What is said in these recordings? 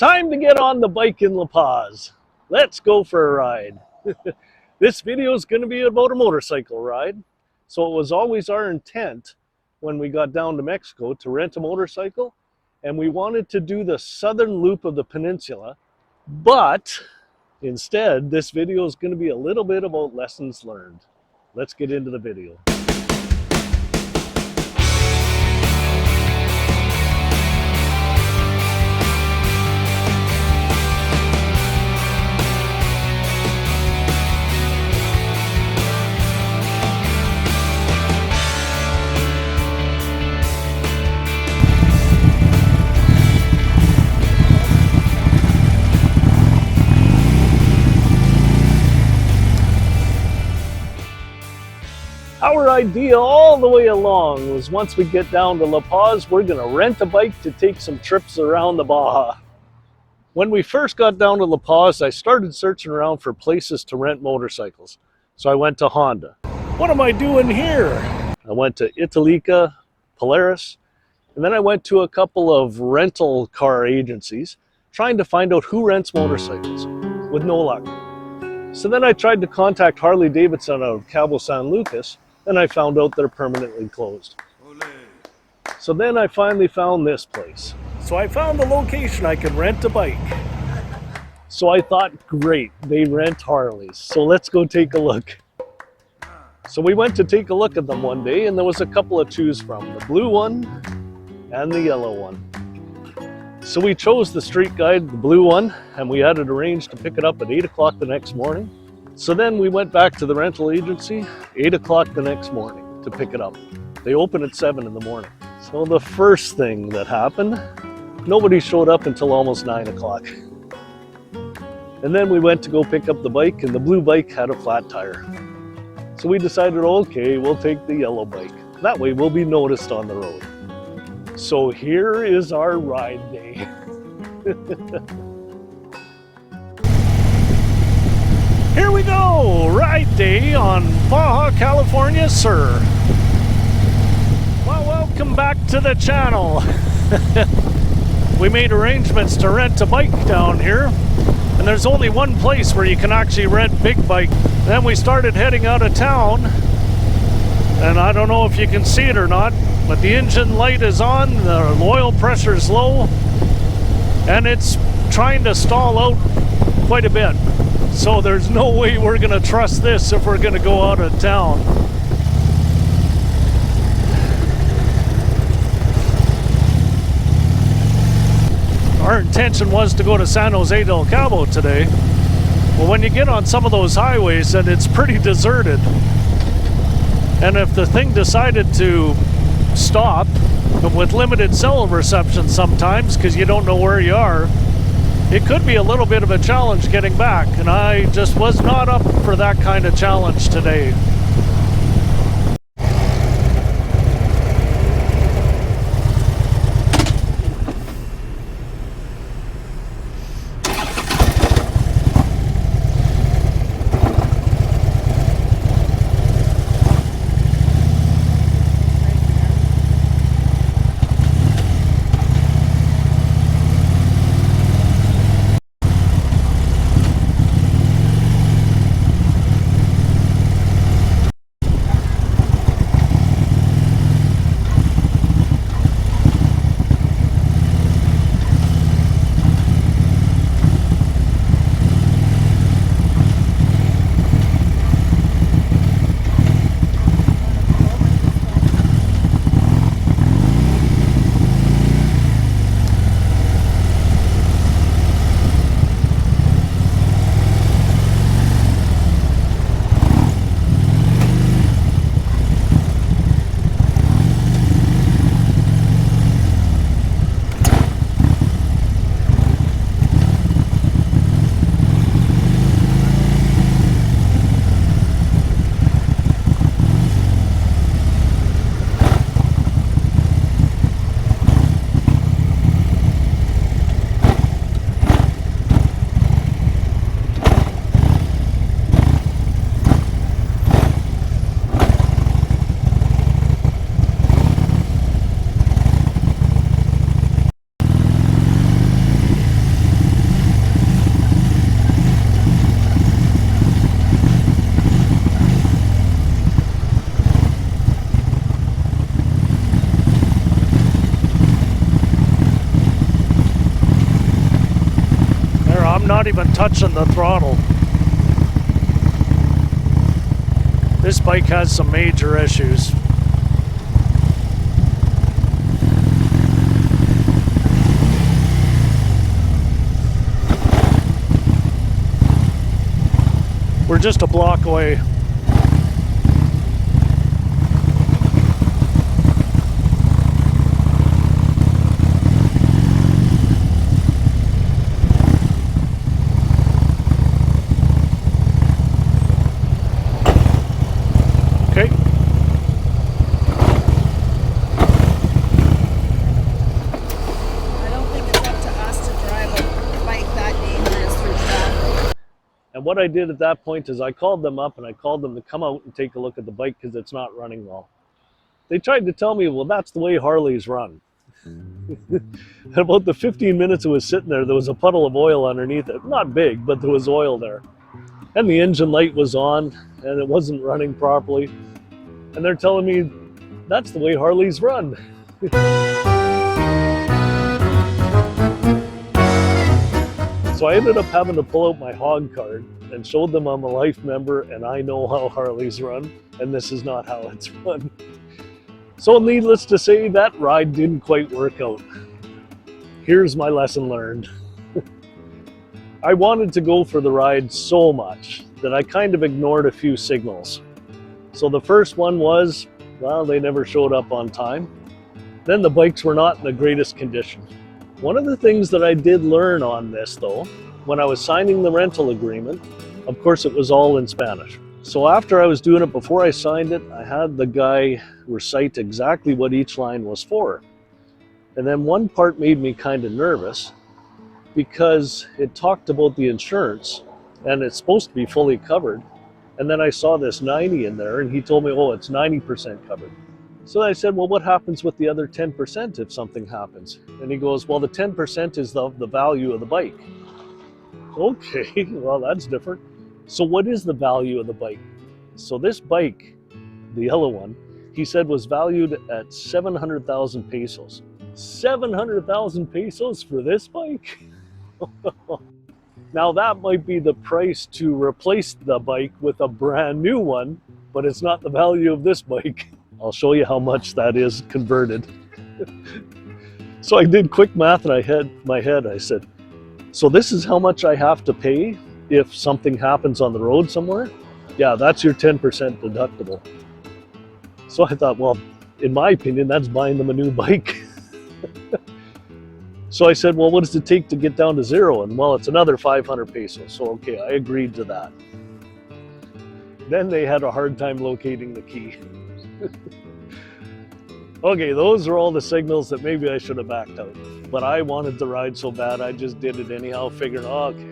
Time to get on the bike in La Paz. Let's go for a ride. This video is going to be about a motorcycle ride. So it was always our intent when we got down to Mexico to rent a motorcycle, and we wanted to do the southern loop of the peninsula, but instead this video is going to be a little bit about lessons learned. Let's get into the video. Our idea all the way along was once we get down to La Paz, we're going to rent a bike to take some trips around the Baja. When we first got down to La Paz, I started searching around for places to rent motorcycles. So I went to Honda. What am I doing here? I went to Italica, Polaris, and then I went to a couple of rental car agencies trying to find out who rents motorcycles, with no luck. So then I tried to contact Harley Davidson out of Cabo San Lucas, and I found out they're permanently closed. So then I finally found this place. So I found the location I could rent a bike. So I thought, great, they rent Harleys. So let's go take a look. So we went to take a look at them one day, and there was a couple to choose from, the blue one and the yellow one. So we chose the street guide, the blue one, and we had it arranged to pick it up at 8 o'clock the next morning. So then we went back to the rental agency, 8 o'clock the next morning to pick it up. They open at 7 in the morning. So the first thing that happened, nobody showed up until almost 9 o'clock. And then we went to go pick up the bike, and the blue bike had a flat tire. So we decided, okay, we'll take the yellow bike. That way we'll be noticed on the road. So here is our ride day. Here we go, ride day on Baja California Sur. Well, welcome back to the channel. We made arrangements to rent a bike down here, and there's only one place where you can actually rent big bike. Then we started heading out of town, and I don't know if you can see it or not, but the engine light is on, the oil pressure is low, and it's trying to stall out quite a bit. So there's no way we're going to trust this if we're going to go out of town. Our intention was to go to San Jose del Cabo today. Well, when you get on some of those highways, and it's pretty deserted, and if the thing decided to stop with limited cell reception sometimes because you don't know where you are, it could be a little bit of a challenge getting back, and I just was not up for that kind of challenge today. not even touching the throttle. This bike has some major issues. We're just a block away. Okay. I don't think it's up to us to drive a bike that dangerous through traffic. And what I did at that point is I called them up and I called them to come out and take a look at the bike because it's not running well. They tried to tell me, well, that's the way Harleys run. About the 15 minutes it was sitting there, there was a puddle of oil underneath it. Not big, but there was oil there. And the engine light was on and it wasn't running properly. And they're telling me that's the way Harleys run. So I ended up having to pull out my hog card and showed them I'm a life member and I know how Harleys run, and this is not how it's run. So needless to say, that ride didn't quite work out. Here's my lesson learned. I wanted to go for the ride so much that I kind of ignored a few signals. So the first one was, well, they never showed up on time. Then the bikes were not in the greatest condition. One of the things that I did learn on this though, when I was signing the rental agreement, of course it was all in Spanish. So after I was doing it, before I signed it, I had the guy recite exactly what each line was for. And then one part made me kind of nervous because it talked about the insurance and it's supposed to be fully covered. And then I saw this 90 in there and he told me, oh, it's 90% covered. So I said, well, what happens with the other 10% if something happens? And he goes, well, the 10% is the value of the bike. Okay, well, that's different. So what is the value of the bike? So this bike, the yellow one, he said was valued at 700,000 pesos. 700,000 pesos for this bike? Now that might be the price to replace the bike with a brand new one, but it's not the value of this bike. I'll show you how much that is converted. So I did quick math in my head. I said, so this is how much I have to pay if something happens on the road somewhere? Yeah, that's your 10% deductible. So I thought, well, in my opinion, that's buying them a new bike. So I said, well, what does it take to get down to zero? And well, it's another 500 pesos. So okay, I agreed to that. Then they had a hard time locating the key. Okay, those are all the signals that maybe I should have backed out. But I wanted to ride so bad, I just did it anyhow, figuring, oh, okay.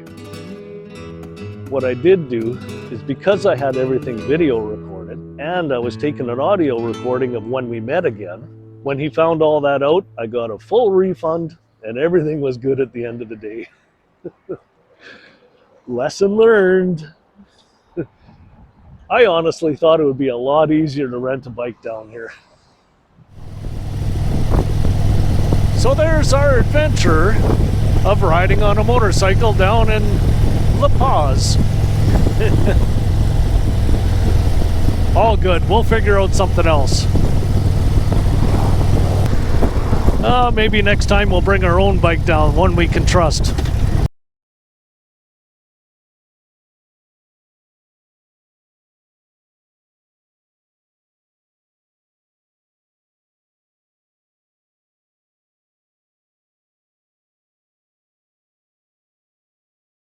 What I did do is because I had everything video recorded and I was taking an audio recording of when we met again, when he found all that out, I got a full refund and everything was good at the end of the day. Lesson learned. I honestly thought it would be a lot easier to rent a bike down here. So there's our adventure of riding on a motorcycle down in La Paz. All good, we'll figure out something else. Maybe next time we'll bring our own bike down, one we can trust.